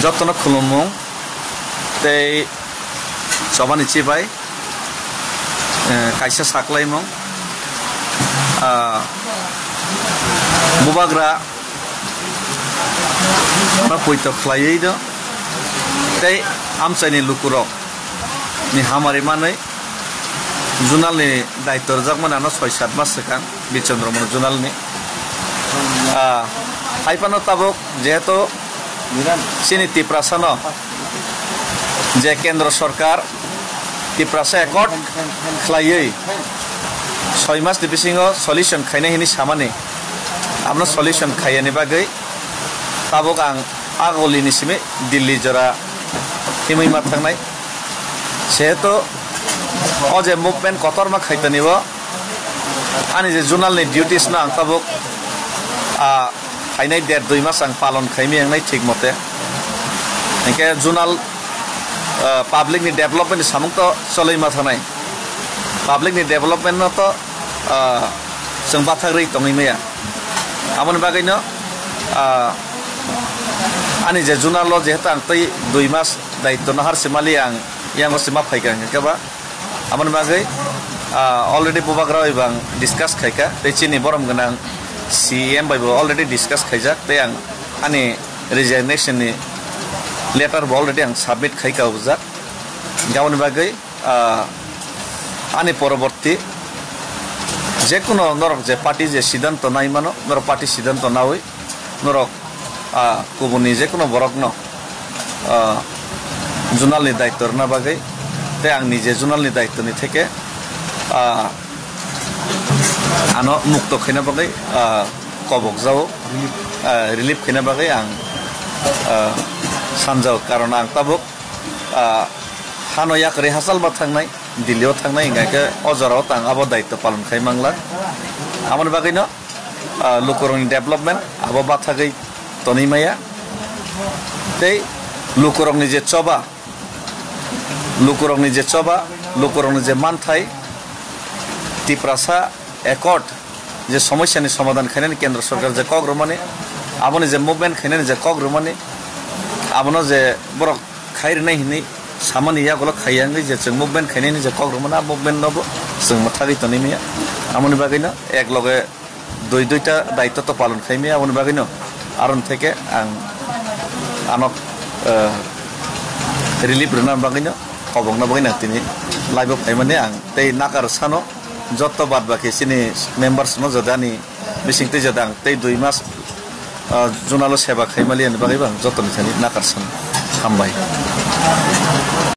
যতন খুলুমুং tei sobani chibai kaisa saklaimung bubagra na poito khlaiei do tei amchaini lukurok ni hamari manai junal ni daittor jakmana no 6-7 mas sekan bichandromon junal ni haipano tabok jehetu sini tiprasano je kendra sarkar tiprasa ekot khlaiei 6 mas ni bisingo solution khaina hini samani amno solution khayani bagai tabok ang agoli ni simi dilli jora himai ma thangnai sehetu oje movement kotorma khaitanibo ani je journal ni duties na ang tabok hainai 1.5-2 mas ang palon khaimi angnai thik mote engke journal public ni development samung to soloi ma thanai public ni development no to sung bathagri tongi meya amon bagai no ani je journal lo jehetu ang tei 2 mas daitto na har simali ang yang sima phaikan ke ba amon bagai already bubagra ibang discuss khaika tei chini borom ganang CM by already discuss khaijak te ang ani resignation ni letter already ang submit khaika ubjak gamon bagai ani poroborti je kono norok je party je siddhanto nai mano norok party siddhanto na hoi norok kubuni je kono borok no journal ni daittor na bagai te ang nije journal ni daitto ni theke ano mukto khina bagai kobok jao relief khina bagai ang sanjao karon ang tabuk hano yak rehasal ba thangnai dillio thangnai ngake ojaro tang abo daitto palon khai mangla amon bagai no lukurong development abo ba thagai toni maya tei lukurong ni je choba lukurong ni je manthai tiprasa একট যে সমস্যানি সমাধান খাইনানি কেন্দ্র সরকার যে কগ্রমানি আপনি যে movement খাইনানি যে কগ্রমানি আপনি যে বড় খাইর নাই হিনি সামানি ইয়াগুলো খাইয়াঙ্গি যে जों মুভমেন্ট খাইনানি যে কগ্রমানা মুভমেন্ট নব जों মাথাগি তনিমিয়া আমনি বাগিনো এক লগে দুইটা দায়িত্ব তো পালন খাইমিয়া আমনি বাগিনো আরন থেকে আং আনক রিলিফ রনা বাগিনো কবংনা বাগিনা তিনি লাইভ ফাইমানে আং তেই নাকার সানো যত বাদ বাকি সিনি মেম্বার্স নো জদানি বিসিংতে জদাং তেই 2 মাস জোনালো সেবা খাইমালি আনি বাগিবাং যত নিছানি নাকারসান হামবাই